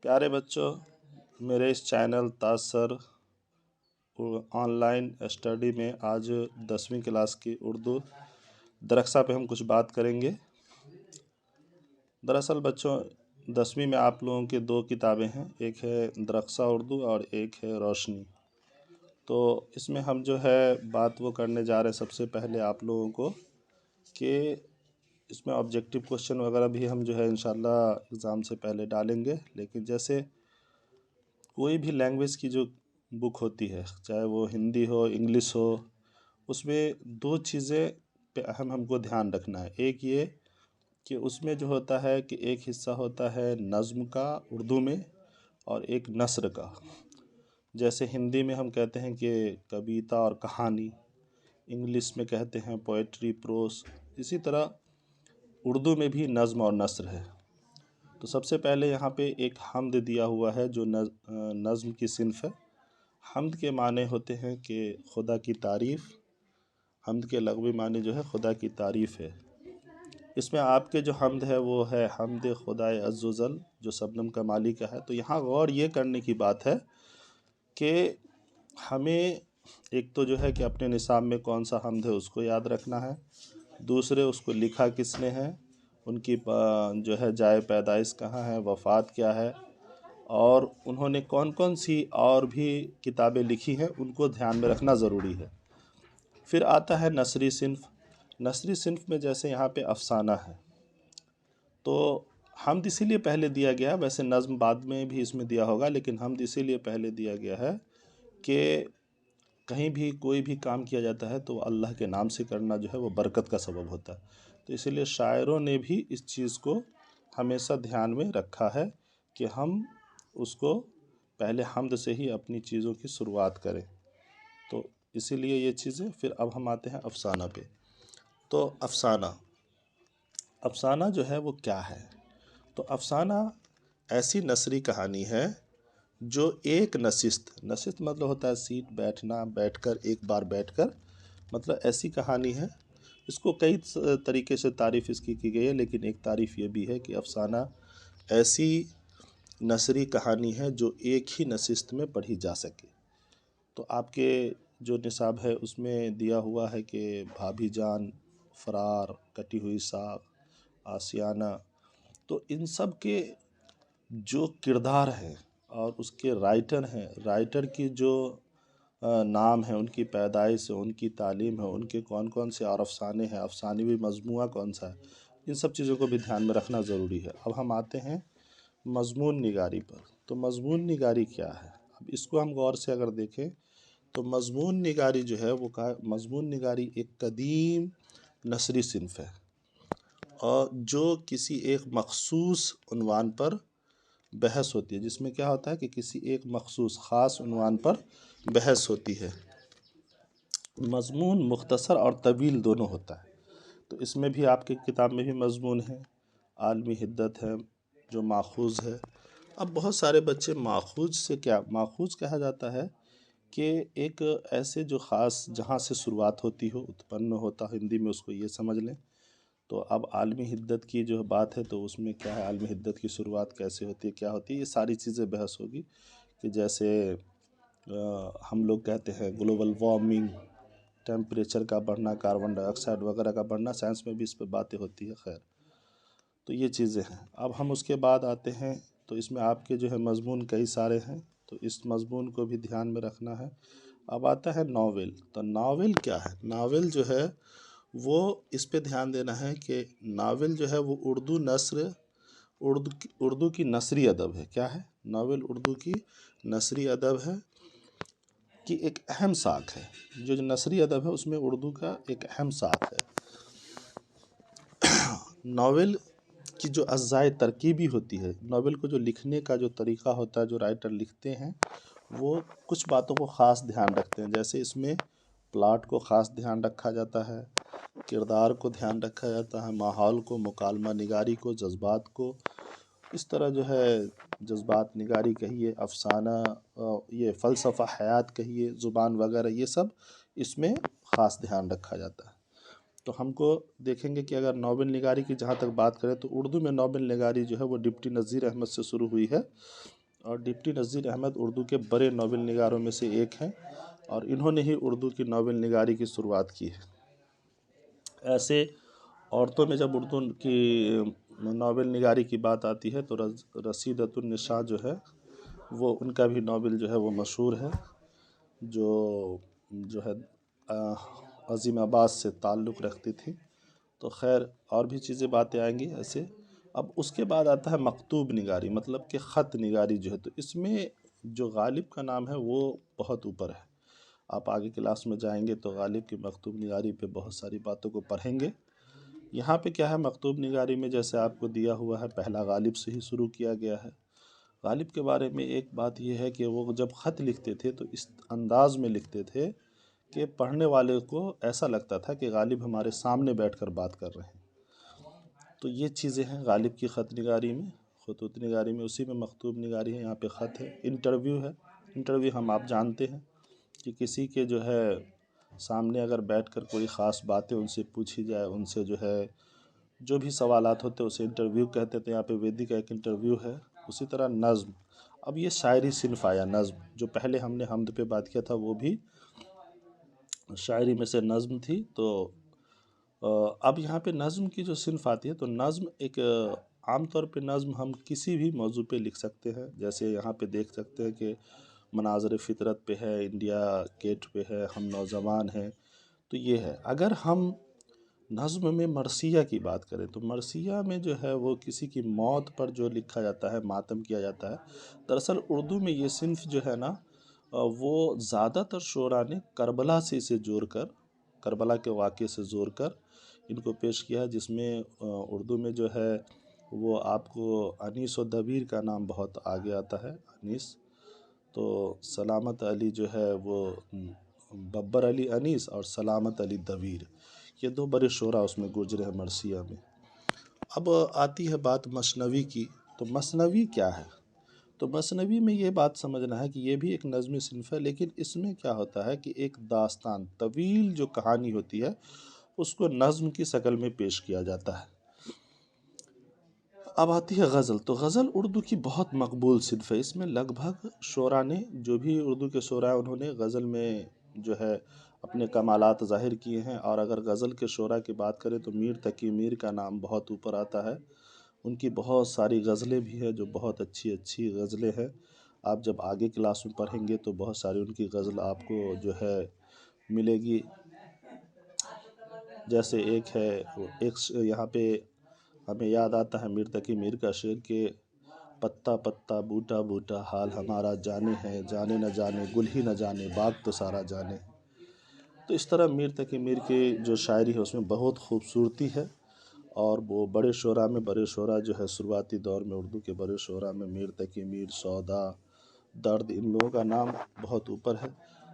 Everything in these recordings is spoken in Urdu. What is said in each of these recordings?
پیارے بچوں، میرے اس channel Taj sir online study میں آج 10ویں کلاس کی اردو درخشا پہ ہم کچھ بات کریں گے۔ دراصل بچوں 10ویں میں آپ لوگوں کی 2 کتابیں ہیں، ایک ہے درخشا اردو اور ایک ہے روشنی۔ تو اس میں ہم جو ہے بات وہ کرنے جا رہے ہیں سب سے پہلے آپ لوگوں کو کہ اس میں آبجیکٹیو کوشچن وغیرہ بھی ہم جو ہے انشاءاللہ ایگزام سے پہلے ڈالیں گے، لیکن جیسے کوئی بھی لینگویج کی جو بک ہوتی ہے، چاہے وہ ہندی ہو انگلش ہو، اس میں 2 چیزیں پہ اہم ہم کو دھیان رکھنا ہے۔ ایک یہ کہ اس میں جو ہوتا ہے کہ ایک حصہ ہوتا ہے نظم کا اردو میں اور ایک نثر کا۔ جیسے ہندی میں ہم کہتے ہیں کہ کویتا اور کہانی، انگلش میں کہتے ہیں پوئٹری پروس، اسی طرح اردو میں بھی نظم اور نثر ہے۔ تو سب سے پہلے یہاں پہ ایک حمد دیا ہوا ہے جو نظم کی صنف ہے۔ حمد کے معنی ہوتے ہیں کہ خدا کی تعریف، حمد کے لغوی معنی جو ہے خدا کی تعریف ہے۔ اس میں آپ کے جو حمد ہے وہ ہے حمد خدائے عز و جل جو شبنم کمالی کا ہے۔ تو یہاں غور یہ کرنے کی بات ہے کہ ہمیں ایک تو جو ہے کہ اپنے نصاب میں کون سا حمد ہے اس کو یاد رکھنا ہے، دوسرے اس کو لکھا کس نے ہے، ان کی جو ہے جائے پیدائش کہاں ہے، وفات کیا ہے، اور انہوں نے کون کون سی اور بھی کتابیں لکھی ہیں ان کو دھیان میں رکھنا ضروری ہے۔ پھر آتا ہے نثری صنف۔ نثری صنف میں جیسے یہاں پہ افسانہ ہے، تو حمد اسی لیے پہلے دیا گیا، ویسے نظم بعد میں بھی اس میں دیا ہوگا، لیکن حمد اسی لیے پہلے دیا گیا ہے کہ کہیں بھی کوئی بھی کام کیا جاتا ہے تو اللہ کے نام سے کرنا جو ہے وہ برکت کا سبب ہوتا ہے۔ تو اسی لیے شاعروں نے بھی اس چیز کو ہمیشہ دھیان میں رکھا ہے کہ ہم اس کو پہلے حمد سے ہی اپنی چیزوں کی شروعات کریں۔ تو اسی لیے یہ چیزیں، پھر اب ہم آتے ہیں افسانہ پہ۔ تو افسانہ جو ہے وہ کیا ہے؟ تو افسانہ ایسی نثری کہانی ہے جو ایک نشست مطلب ہوتا ہے سیٹ، بیٹھنا، بیٹھ کر ایک بار بیٹھ کر، مطلب ایسی کہانی ہے۔ اس کو کئی طریقے سے تعریف اس کی گئی ہے، لیکن ایک تعریف یہ بھی ہے کہ افسانہ ایسی نثری کہانی ہے جو ایک ہی نشست میں پڑھی جا سکے۔ تو آپ کے جو نصاب ہے اس میں دیا ہوا ہے کہ بھابھی جان، فرار، کٹی ہوئی ساکھ، آشیانہ، تو ان سب کے جو کردار ہیں اور اس کے رائٹر ہیں، رائٹر کی جو نام ہیں، ان کی پیدائش ہے، ان کی تعلیم ہے، ان کے کون کون سے اور افسانے ہیں، افسانوی مجموعہ کون سا ہے، ان سب چیزوں کو بھی دھیان میں رکھنا ضروری ہے۔ اب ہم آتے ہیں مضمون نگاری پر۔ تو مضمون نگاری کیا ہے؟ اب اس کو ہم غور سے اگر دیکھیں تو مضمون نگاری جو ہے وہ مضمون نگاری ایک قدیم نثری صنف ہے، اور جو کسی ایک مخصوص عنوان پر بحث ہوتی ہے، جس میں کیا ہوتا ہے کہ کسی ایک مخصوص خاص عنوان پر بحث ہوتی ہے۔ مضمون مختصر اور طویل دونوں ہوتا ہے۔ تو اس میں بھی آپ کی کتاب میں بھی مضمون ہے، عالمی حدت ہے جو ماخوذ ہے۔ اب بہت سارے بچے ماخوذ سے کیا، ماخوذ کہا جاتا ہے کہ ایک ایسے جو خاص جہاں سے شروعات ہوتی ہو، اتپن ہوتا، ہندی میں اس کو یہ سمجھ لیں۔ تو اب عالمی حدت کی جو بات ہے تو اس میں کیا ہے، عالمی حدت کی شروعات کیسے ہوتی ہے، کیا ہوتی ہے، یہ ساری چیزیں بحث ہوگی۔ کہ جیسے ہم لوگ کہتے ہیں گلوبل وارمنگ، ٹیمپریچر کا بڑھنا، کاربن ڈائی آکسائڈ وغیرہ کا بڑھنا، سائنس میں بھی اس پہ باتیں ہوتی ہے۔ خیر، تو یہ چیزیں ہیں۔ اب ہم اس کے بعد آتے ہیں، تو اس میں آپ کے جو ہے مضمون کئی سارے ہیں، تو اس مضمون کو بھی دھیان میں رکھنا ہے۔ اب آتا ہے ناول۔ تو ناول کیا ہے؟ ناول جو ہے وہ اس پہ دھیان دینا ہے کہ ناول جو ہے وہ اردو نثر، اردو کی نثری ادب ہے۔ کیا ہے؟ ناول اردو کی نثری ادب ہے کہ ایک اہم ساکھ ہے۔ جو نثری ادب ہے اس میں اردو کا ایک اہم ساکھ ہے۔ ناول کی جو اجزائے ترکیبی ہوتی ہے، ناول کو جو لکھنے کا جو طریقہ ہوتا ہے، جو رائٹر لکھتے ہیں وہ کچھ باتوں کو خاص دھیان رکھتے ہیں۔ جیسے اس میں پلاٹ کو خاص دھیان رکھا جاتا ہے، کردار کو دھیان رکھا جاتا ہے، ماحول کو، مکالمہ نگاری کو، جذبات کو، اس طرح جو ہے جذبات نگاری کہیے، افسانہ، یہ فلسفہ حیات کہیے، زبان وغیرہ، یہ سب اس میں خاص دھیان رکھا جاتا ہے۔ تو ہم کو دیکھیں گے کہ اگر ناول نگاری کی جہاں تک بات کریں تو اردو میں ناول نگاری جو ہے وہ ڈپٹی نذیر احمد سے شروع ہوئی ہے، اور ڈپٹی نذیر احمد اردو کے بڑے ناول نگاروں میں سے ایک ہیں، اور انہوں نے ہی اردو کی ناول نگاری کی شروعات کی ہے۔ ایسے عورتوں میں جب اردو کی ناول نگاری کی بات آتی ہے تو رسیدۃ النساء جو ہے وہ ان کا بھی ناول جو ہے وہ مشہور ہے، جو ہے عظیم آباد سے تعلق رکھتی تھی۔ تو خیر اور بھی چیزیں باتیں آئیں گی ایسے۔ اب اس کے بعد آتا ہے مکتوب نگاری، مطلب کہ خط نگاری جو ہے، تو اس میں جو غالب کا نام ہے وہ بہت اوپر ہے۔ آپ آگے کلاس میں جائیں گے تو غالب کی مکتوب نگاری پہ بہت ساری باتوں کو پڑھیں گے۔ یہاں پہ کیا ہے، مکتوب نگاری میں جیسے آپ کو دیا ہوا ہے پہلا غالب سے ہی شروع کیا گیا ہے۔ غالب کے بارے میں ایک بات یہ ہے کہ وہ جب خط لکھتے تھے تو اس انداز میں لکھتے تھے کہ پڑھنے والے کو ایسا لگتا تھا کہ غالب ہمارے سامنے بیٹھ کر بات کر رہے ہیں۔ تو یہ چیزیں ہیں غالب کی خط نگاری میں، خطوط نگاری میں۔ اسی میں مکتوب نگاری ہے، یہاں پہ خط ہے۔ انٹرویو ہے، انٹرویو ہم آپ جانتے ہیں کہ کسی کے جو ہے سامنے اگر بیٹھ کر کوئی خاص باتیں ان سے پوچھی جائے، ان سے جو ہے جو بھی سوالات ہوتے ہیں اسے انٹرویو کہتے تھے۔ یہاں پہ ویدی کا ایک انٹرویو ہے۔ اسی طرح نظم، اب یہ شاعری صنف آیا نظم، جو پہلے ہم نے حمد پہ بات کیا تھا وہ بھی شاعری میں سے نظم تھی۔ تو اب یہاں پہ نظم کی جو صنف آتی ہے تو نظم ایک عام طور پہ نظم ہم کسی بھی موضوع پہ لکھ سکتے ہیں، جیسے یہاں پہ دیکھ سکتے ہیں کہ مناظر فطرت پہ ہے، انڈیا گیٹ پہ ہے، ہم نوجوان ہیں۔ تو یہ ہے، اگر ہم نظم میں مرثیہ کی بات کریں تو مرثیہ میں جو ہے وہ کسی کی موت پر جو لکھا جاتا ہے، ماتم کیا جاتا ہے۔ دراصل اردو میں یہ صنف جو ہے نا وہ زیادہ تر شعراء نے کربلا سے اسے جوڑ کر، کربلا کے واقعے سے جوڑ کر ان کو پیش کیا ہے، جس میں اردو میں جو ہے وہ آپ کو انیس و دبیر کا نام بہت آگے آتا ہے۔ انیس تو سلامت علی جو ہے وہ ببر علی انیس اور سلامت علی دبیر، یہ دو بڑے شعراء اس میں گزرے ہیں مرثیہ میں۔ اب آتی ہے بات مثنوی کی، تو مثنوی کیا ہے؟ تو مثنوی میں یہ بات سمجھنا ہے کہ یہ بھی ایک نظمی صنف ہے، لیکن اس میں کیا ہوتا ہے کہ ایک داستان طویل جو کہانی ہوتی ہے اس کو نظم کی شکل میں پیش کیا جاتا ہے۔ اب آتی ہے غزل، تو غزل اردو کی بہت مقبول صنف ہے۔ اس میں لگ بھگ شعراء نے، جو بھی اردو کے شعراء ہیں انہوں نے غزل میں جو ہے اپنے کمالات ظاہر کیے ہیں، اور اگر غزل کے شعراء کی بات کریں تو میر تقی میر کا نام بہت اوپر آتا ہے۔ ان کی بہت ساری غزلیں بھی ہیں جو بہت اچھی اچھی غزلیں ہیں۔ آپ جب آگے کلاس میں پڑھیں گے تو بہت ساری ان کی غزل آپ کو جو ہے ملے گی۔ جیسے ایک ہے، یہاں پہ ہمیں یاد آتا ہے میر تقی میر کا شعر کہ پتا پتا بوٹا بوٹا حال ہمارا جانے ہے، جانے نہ جانے گل ہی نہ جانے باغ تو سارا جانے۔ تو اس طرح میر تقی میر کی جو شاعری ہے اس میں بہت خوبصورتی ہے، اور وہ بڑے شعراء میں بڑے شعراء جو ہے شروعاتی دور میں اردو کے بڑے شعراء میں میر تقی میر، سودا، درد، ان لوگوں کا نام بہت اوپر ہے۔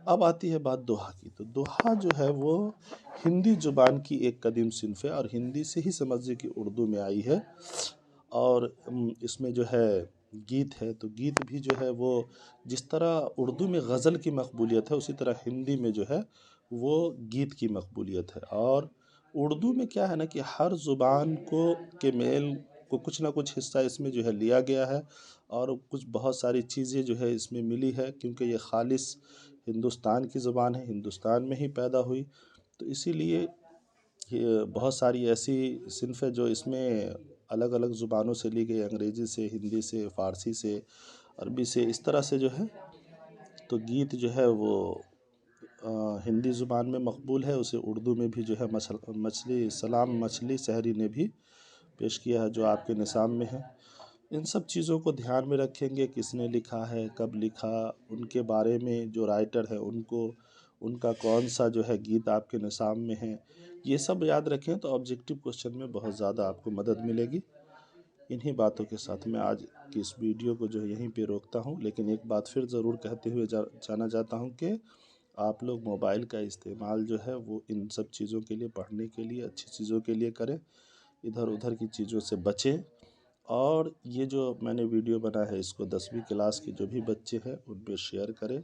اب آتی ہے بات دوہا کی، تو دوہا جو ہے وہ ہندی زبان کی ایک قدیم صنف ہے، اور ہندی سے ہی سمجھے کہ اردو میں آئی ہے، اور اس میں جو ہے گیت ہے۔ تو گیت بھی جو ہے وہ جس طرح اردو میں غزل کی مقبولیت ہے اسی طرح ہندی میں جو ہے وہ گیت کی مقبولیت ہے۔ اور اردو میں کیا ہے نا کہ ہر زبان کے میل کو کچھ نہ کچھ حصہ اس میں جو ہے لیا گیا ہے، اور کچھ بہت ساری چیزیں جو ہے اس میں ملی ہے، کیونکہ یہ خالص ہندوستان کی زبان ہے، ہندوستان میں ہی پیدا ہوئی۔ تو اسی لیے بہت ساری ایسی صنف ہے جو اس میں الگ الگ زبانوں سے لی گئی، انگریزی سے، ہندی سے، فارسی سے، عربی سے، اس طرح سے جو ہے۔ تو گیت جو ہے وہ ہندی زبان میں مقبول ہے، اسے اردو میں بھی جو ہے سلام مچھلی سحری نے بھی پیش کیا ہے جو آپ کے نصاب میں ہے۔ ان سب چیزوں کو دھیان میں رکھیں گے، کس نے لکھا ہے، کب لکھا، ان کے بارے میں جو رائٹر ہے ان کا کون سا جو ہے گیت آپ کے نصاب میں ہے، یہ سب یاد رکھیں تو آبجیکٹیو کوسچن میں بہت زیادہ آپ کو مدد ملے گی۔ انہی باتوں کے ساتھ میں آج کی اس ویڈیو کو جو یہیں پہ روکتا ہوں، لیکن ایک بات پھر ضرور کہتے ہوئے جانا چاہتا ہوں کہ آپ لوگ موبائل کا استعمال جو ہے وہ ان سب چیزوں کے لیے، پڑھنے کے لیے، اچھی چیزوں کے لیے کریں، ادھر ادھر کی چیزوں سے بچیں۔ اور یہ جو میں نے ویڈیو بنا ہے اس کو 10ویں کلاس کے جو بھی بچے ہیں ان پہ شیئر کریں،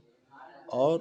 اور